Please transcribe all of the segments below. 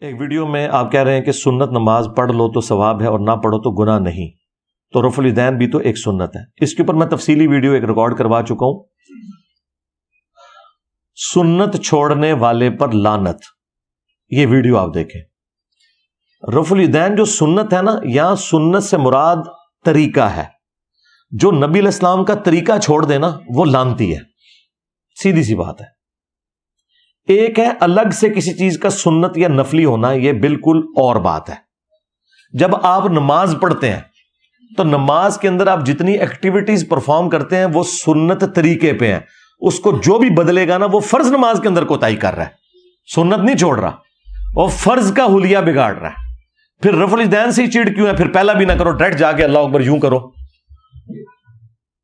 ایک ویڈیو میں آپ کہہ رہے ہیں کہ سنت نماز پڑھ لو تو ثواب ہے اور نہ پڑھو تو گناہ نہیں، تو رفع الیدین بھی تو ایک سنت ہے۔ اس کے اوپر میں تفصیلی ویڈیو ایک ریکارڈ کروا چکا ہوں، سنت چھوڑنے والے پر لعنت، یہ ویڈیو آپ دیکھیں۔ رفع الیدین جو سنت ہے نا، یہاں سنت سے مراد طریقہ ہے، جو نبی علیہ السلام کا طریقہ چھوڑ دینا وہ لعنتی ہے، سیدھی سی بات ہے۔ ایک ہے الگ سے کسی چیز کا سنت یا نفلی ہونا، یہ بالکل اور بات ہے۔ جب آپ نماز پڑھتے ہیں تو نماز کے اندر آپ جتنی ایکٹیویٹیز پرفارم کرتے ہیں وہ سنت طریقے پہ ہیں، اس کو جو بھی بدلے گا نا وہ فرض نماز کے اندر کوتاہی کر رہا ہے، سنت نہیں چھوڑ رہا، وہ فرض کا حلیہ بگاڑ رہا ہے۔ پھر رفع الیدین سے ہی چڑ کیوں ہے؟ پھر پہلا بھی نہ کرو، ڈائریکٹ جا کے اللہ اکبر یوں کرو،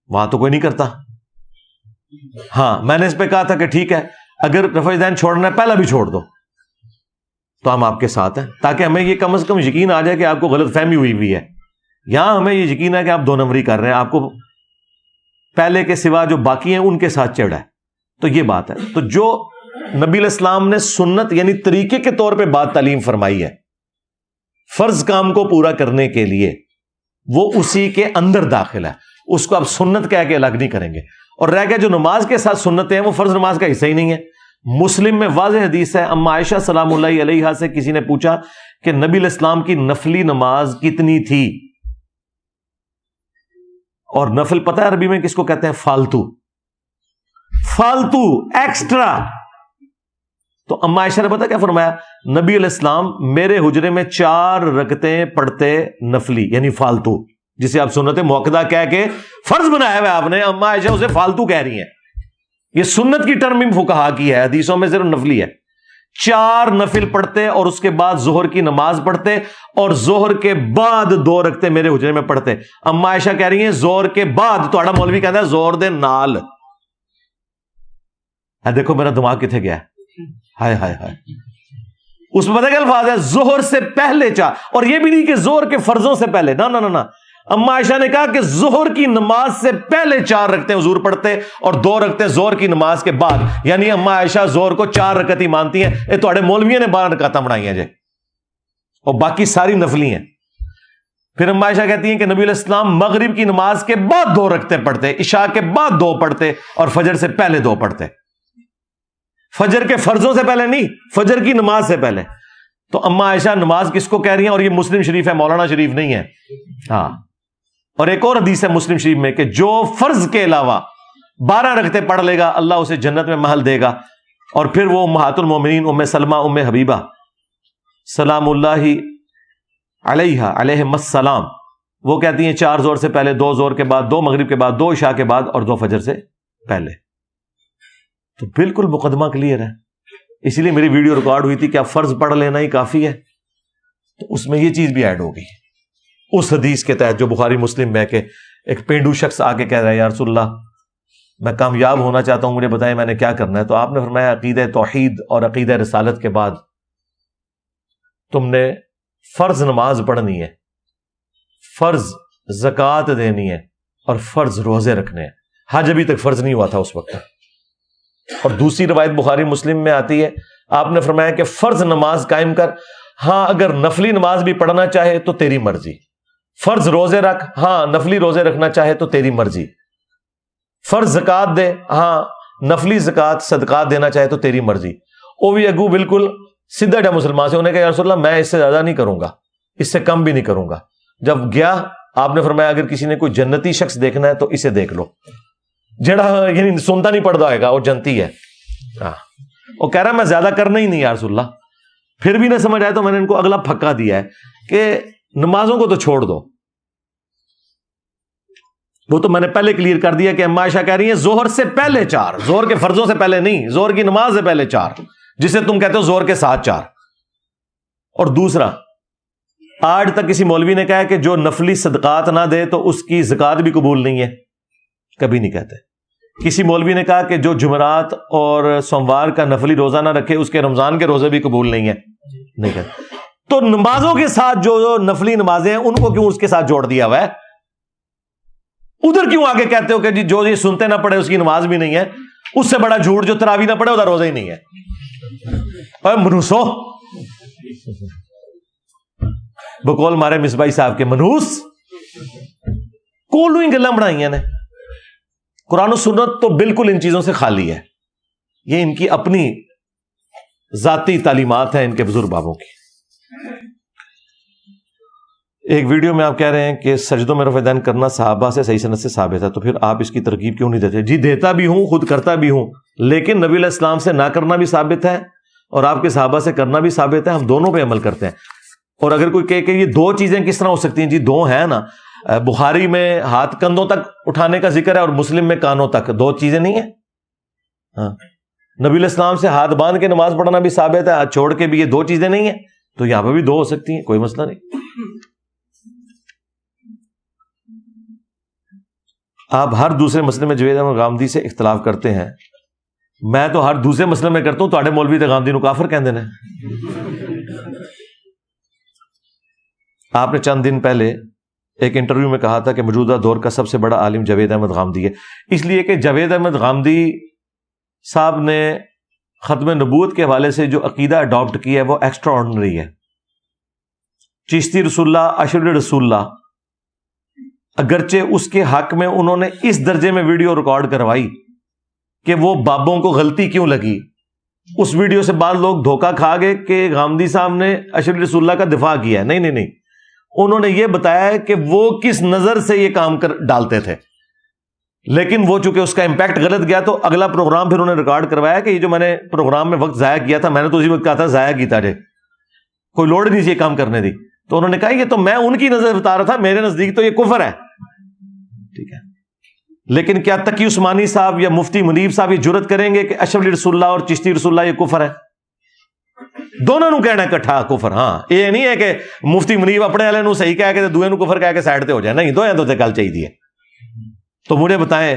وہاں تو کوئی نہیں کرتا۔ ہاں میں نے اس پہ کہا تھا کہ ٹھیک ہے اگر رفع الیدین چھوڑنا ہے پہلا بھی چھوڑ دو، تو ہم آپ کے ساتھ ہیں، تاکہ ہمیں یہ کم از کم یقین آ جائے کہ آپ کو غلط فہمی ہوئی ہے۔ یہاں ہمیں یہ یقین ہے کہ آپ دو نمبری کر رہے ہیں، آپ کو پہلے کے سوا جو باقی ہیں ان کے ساتھ چڑھا ہے، تو یہ بات ہے۔ تو جو نبی علیہ السلام نے سنت یعنی طریقے کے طور پہ بات تعلیم فرمائی ہے فرض کام کو پورا کرنے کے لیے، وہ اسی کے اندر داخل ہے، اس کو آپ سنت کہہ کے الگ نہیں کریں گے۔ اور رہ گیا جو نماز کے ساتھ سنتیں ہیں، وہ فرض نماز کا حصہ ہی نہیں ہے۔ مسلم میں واضح حدیث ہے، اما عائشہ سلام اللہ علیہا سے کسی نے پوچھا کہ نبی علیہ السلام کی نفلی نماز کتنی تھی، اور نفل پتہ ہے عربی میں کس کو کہتے ہیں؟ فالتو، فالتو، ایکسٹرا۔ تو اما عائشہ نے پتہ کیا فرمایا؟ نبی علیہ السلام میرے حجرے میں 4 رکعتیں پڑھتے نفلی، یعنی فالتو، جسے آپ سنت موقدہ کہہ کے فرض بنایا ہوا آپ نے، اما عائشہ اسے فالتو کہہ رہی ہیں۔ یہ سنت کی ٹرم فقہا کی ہے، حدیثوں میں صرف نفلی ہے۔ 4 نفل پڑھتے اور اس کے بعد ظہر کی نماز پڑھتے، اور ظہر کے بعد 2 رکعتیں میرے حجرے میں پڑھتے۔ اما عائشہ کہہ رہی ہیں ظہر کے بعد، تو مولوی کہتا ہے ظہر دے نال۔ دیکھو میرا دماغ کتنے گیا ہے، ہائے ہائے ہائے۔ اس میں پتہ کیا الفاظ ہے؟ ظہر سے پہلے 4، اور یہ بھی نہیں کہ ظہر کے فرضوں سے پہلے، نہ نہ نہ۔ اما عائشہ نے کہا کہ ظہر کی نماز سے پہلے 4 رکعتیں حضور پڑھتے اور 2 رکعتیں ظہر کی نماز کے بعد، یعنی اما عائشہ ظہر کو 4 رکعت ہی مانتی ہیں۔ یہ تھوڑے مولویوں نے 12 رکعتیں بنائی ہیں جی، اور باقی ساری نفلی ہیں۔ پھر اما عائشہ کہتی ہیں کہ نبی علیہ السلام مغرب کی نماز کے بعد 2 رکعتیں پڑھتے، عشاء کے بعد 2 پڑھتے، اور فجر سے پہلے 2 پڑھتے۔ فجر کے فرضوں سے پہلے نہیں، فجر کی نماز سے پہلے۔ تو اما عائشہ نماز کس کو کہہ رہی ہیں؟ اور یہ مسلم شریف ہے، مولانا شریف نہیں ہے۔ ہاں، اور ایک اور حدیث ہے مسلم شریف میں کہ جو فرض کے علاوہ 12 رکعتیں پڑھ لے گا اللہ اسے جنت میں محل دے گا۔ اور پھر وہ امہات المومنین ام سلمہ، ام حبیبہ سلام اللہ علیہا علیہم السلام، وہ کہتی ہیں 4 ظہر سے پہلے، 2 ظہر کے بعد، 2 مغرب کے بعد، 2 عشاء کے بعد، اور 2 فجر سے پہلے۔ تو بالکل مقدمہ کلیئر ہے، اسی لیے میری ویڈیو ریکارڈ ہوئی تھی کہ آپ فرض پڑھ لینا ہی کافی ہے، تو اس میں یہ چیز بھی ایڈ ہو گئی اس حدیث کے تحت جو بخاری مسلم میں، کہ ایک پینڈو شخص آ کے کہہ رہا ہے یا رسول اللہ میں کامیاب ہونا چاہتا ہوں، مجھے بتائیں میں نے کیا کرنا ہے؟ تو آپ نے فرمایا عقیدہ توحید اور عقیدہ رسالت کے بعد تم نے فرض نماز پڑھنی ہے، فرض زکوٰۃ دینی ہے، اور فرض روزے رکھنے ہیں۔ حج ابھی تک فرض نہیں ہوا تھا اس وقت۔ اور دوسری روایت بخاری مسلم میں آتی ہے، آپ نے فرمایا کہ فرض نماز قائم کر، ہاں اگر نفلی نماز بھی پڑھنا چاہے تو تیری مرضی، فرض روزے رکھ، ہاں نفلی روزے رکھنا چاہے تو تیری مرضی، فرض زکوٰۃ دے، ہاں نفلی زکوٰۃ صدقات دینا چاہے تو تیری مرضی۔ وہ بھی اگو بالکل سیدھا ڈا مسلمان سے، انہیں کہا یا رسول اللہ میں اس سے زیادہ نہیں کروں گا، اس سے کم بھی نہیں کروں گا۔ جب گیا آپ نے فرمایا اگر کسی نے کوئی جنتی شخص دیکھنا ہے تو اسے دیکھ لو، جڑا یعنی سنتا نہیں پڑھتا ہوئے گا وہ جنتی ہے۔ وہ کہہ رہا میں زیادہ کرنا ہی نہیں یا رسول اللہ۔ پھر بھی نہ سمجھ آئے تو میں نے ان کو اگلا پھکا دیا ہے کہ نمازوں کو تو چھوڑ دو، وہ تو میں نے پہلے کلیئر کر دیا کہ اما عائشہ کہہ رہی ہیں ظہر سے پہلے 4، ظہر کے فرضوں سے پہلے نہیں، ظہر کی نماز سے پہلے 4، جسے تم کہتے ہو ظہر کے ساتھ 4۔ اور دوسرا، آج تک کسی مولوی نے کہا کہ جو نفلی صدقات نہ دے تو اس کی زکوٰۃ بھی قبول نہیں ہے؟ کبھی نہیں کہتے۔ کسی مولوی نے کہا کہ جو جمعرات اور سوموار کا نفلی روزہ نہ رکھے اس کے رمضان کے روزے بھی قبول نہیں ہے؟ نہیں کہتے۔ تو نمازوں کے ساتھ جو نفلی نمازیں ہیں ان کو کیوں اس کے ساتھ جوڑ دیا ہوا ہے؟ ادھر کیوں آگے کہتے ہو کہ جی جو یہ سنتے نہ پڑے اس کی نماز بھی نہیں ہے؟ اس سے بڑا جھوٹ جو تراویح نہ پڑے ادھر روزہ ہی نہیں ہے۔ اور منوسو بقول مارے مصباحی صاحب کے منحوس کولو ہی گلاں بنائی نے. قرآن و سنت تو بالکل ان چیزوں سے خالی ہے. یہ ان کی اپنی ذاتی تعلیمات ہیں ان کے بزرگ بابوں کی. ایک ویڈیو میں آپ کہہ رہے ہیں کہ سجدوں میں رفع دین کرنا صحابہ سے صحیح سند سے ثابت ہے, تو پھر آپ اس کی ترغیب کیوں نہیں دیتے؟ جی دیتا بھی ہوں, خود کرتا بھی ہوں, لیکن نبی علیہ السلام سے نہ کرنا بھی ثابت ہے اور آپ کے صحابہ سے کرنا بھی ثابت ہے. ہم دونوں پہ عمل کرتے ہیں. اور اگر کوئی کہے کہ یہ دو چیزیں کس طرح ہو سکتی ہیں, جی دو ہیں نا. بخاری میں ہاتھ کندھوں تک اٹھانے کا ذکر ہے اور مسلم میں کانوں تک. دو چیزیں نہیں ہیں. ہاں, نبی علیہ السلام سے ہاتھ باندھ کے نماز پڑھنا بھی ثابت ہے, ہاتھ چھوڑ کے بھی. یہ دو چیزیں نہیں ہیں, تو یہاں پہ بھی دو ہو سکتی ہیں, کوئی مسئلہ نہیں. آپ ہر دوسرے مسئلے میں جوید احمد غامدی سے اختلاف کرتے ہیں. میں تو ہر دوسرے مسئلے میں کرتا ہوں. تواڈے مولوی تے غامدی نو کافر کہندے نے. آپ نے چند دن پہلے ایک انٹرویو میں کہا تھا کہ موجودہ دور کا سب سے بڑا عالم جاوید احمد غامدی ہے, اس لیے کہ جاوید احمد غامدی صاحب نے ختم نبوت کے حوالے سے جو عقیدہ اڈاپٹ کیا ہے وہ ایکسٹرا آرڈنری ہے. چشتی رسول اللہ, اشرف رسول اللہ, اگرچہ اس کے حق میں انہوں نے اس درجے میں ویڈیو ریکارڈ کروائی کہ وہ بابوں کو غلطی کیوں لگی. اس ویڈیو سے بعض لوگ دھوکہ کھا گئے کہ غامدی صاحب نے اشرف رسول اللہ کا دفاع کیا ہے. نہیں نہیں نہیں, انہوں نے یہ بتایا ہے کہ وہ کس نظر سے یہ کام کر ڈالتے تھے, لیکن وہ چونکہ اس کا امپیکٹ غلط گیا تو اگلا پروگرام پھر انہوں نے ریکارڈ کروایا کہ یہ جو میں نے پروگرام میں وقت ضائع کیا تھا, میں نے تو اسی وقت کہا تھا ضائع کیتا جائے, کوئی لوڑ نہیں تھی یہ کام کرنے دی. تو انہوں نے کہا یہ تو میں ان کی نظر بتا رہا تھا, میرے نزدیک تو یہ کفر ہے. ٹھیک ہے, لیکن کیا تقی عثمانی صاحب یا مفتی منیب صاحب یہ جرت کریں گے کہ اشرف رسول اللہ اور چشتی رسول اللہ یہ کفر ہے؟ دونوں نو کہنا کٹھا کفر. ہاں, یہ نہیں ہے کہ مفتی منیب اپنے والے نو صحیح کہہ کے دوئے نو کفر کہہ کے سائڈ تے ہو جائے. نہیں, دو گل چاہیے. تو مجھے بتائیں,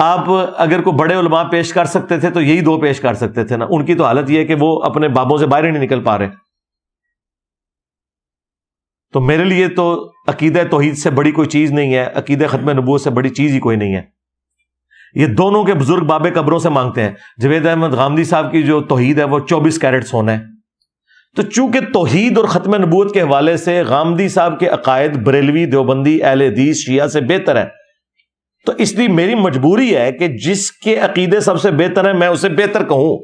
آپ اگر کوئی بڑے علماء پیش کر سکتے تھے تو یہی دو پیش کر سکتے تھے نا. ان کی تو حالت یہ ہے کہ وہ اپنے بابوں سے باہر ہی نہیں نکل پا رہے. تو میرے لیے تو عقیدہ توحید سے بڑی کوئی چیز نہیں ہے, عقیدہ ختم نبوت سے بڑی چیز ہی کوئی نہیں ہے. یہ دونوں کے بزرگ بابے قبروں سے مانگتے ہیں. جاوید احمد غامدی صاحب کی جو توحید ہے وہ 24 کیرٹ سونا ہے. تو چونکہ توحید اور ختم نبوت کے حوالے سے غامدی صاحب کے عقائد بریلوی, دیوبندی, اہل حدیث, شیعہ سے بہتر ہے, تو اس لیے میری مجبوری ہے کہ جس کے عقیدے سب سے بہتر ہیں میں اسے بہتر کہوں.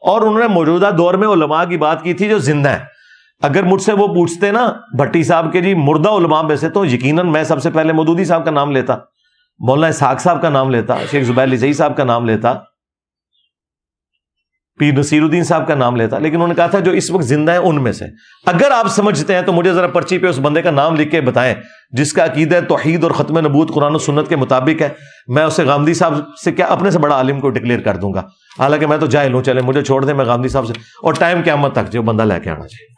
اور انہوں نے موجودہ دور میں علماء کی بات کی تھی جو زندہ ہیں. اگر مجھ سے وہ پوچھتے نا بھٹی صاحب کے جی مردہ علماء میں سے, تو یقیناً میں سب سے پہلے مودودی صاحب کا نام لیتا, مولانا اسحاق صاحب کا نام لیتا, شیخ زبیر لزئی صاحب کا نام لیتا, پیر نصیر الدین صاحب کا نام لیتا. لیکن انہوں نے کہا تھا جو اس وقت زندہ ہیں ان میں سے. اگر آپ سمجھتے ہیں تو مجھے ذرا پرچی پہ اس بندے کا نام لکھ کے بتائیں جس کا عقیدہ توحید اور ختم نبوت قرآن و سنت کے مطابق ہے. میں اسے غامدی صاحب سے کیا اپنے سے بڑا عالم کو ڈکلیئر کر دوں گا, حالانکہ میں تو جاہل ہوں. چلے مجھے چھوڑ دیں, میں غامدی صاحب سے, اور ٹائم قیامت تک جو بندہ لے کے آنا چاہیے.